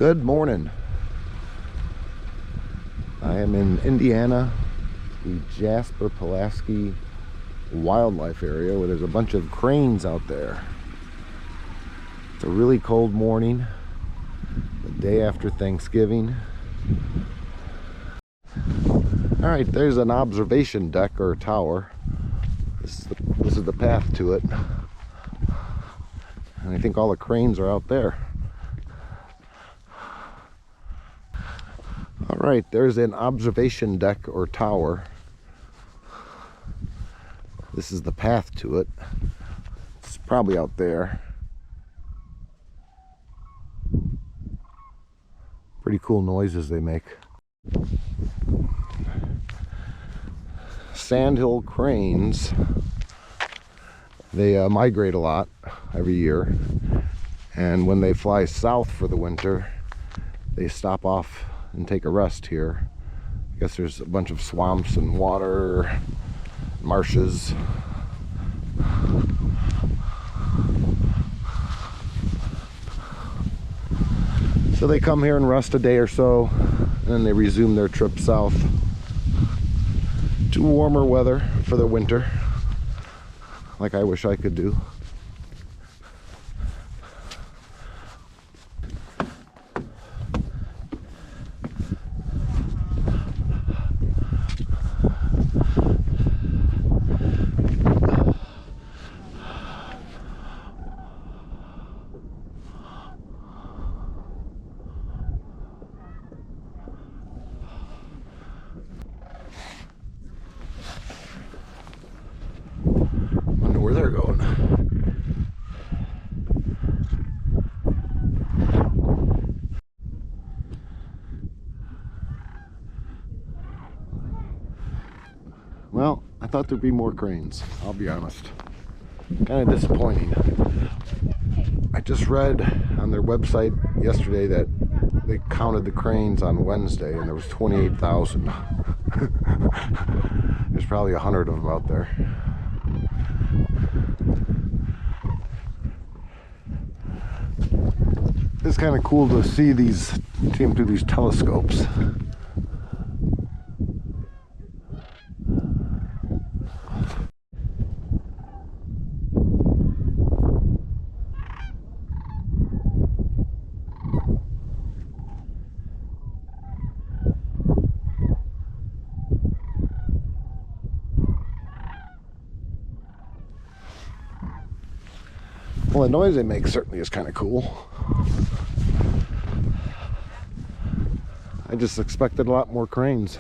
Good morning. I am in Indiana, the Jasper Pulaski wildlife area, where there's a bunch of cranes out there. It's a really cold morning, the day after Thanksgiving. All right, there's an observation deck or tower. This is the path to it. And I think all the cranes are out there. All right, there's an observation deck or tower. This is the path to it. It's probably out there. Pretty cool noises they make. Sandhill cranes, they migrate a lot every year, and when they fly south for the winter, they stop off and take a rest here. I guess there's a bunch of swamps and water, marshes. So they come here and rest a day or so, and then they resume their trip south to warmer weather for the winter, like I wish I could do. Wonder where they're going. Well, I thought there'd be more cranes, I'll be honest. Kind of disappointing. I just read on their website yesterday that they counted the cranes on Wednesday and there was 28,000. There's probably 100 of them out there. It's kind of cool to see them through these telescopes. Well, the noise they make certainly is kind of cool. I just expected a lot more cranes.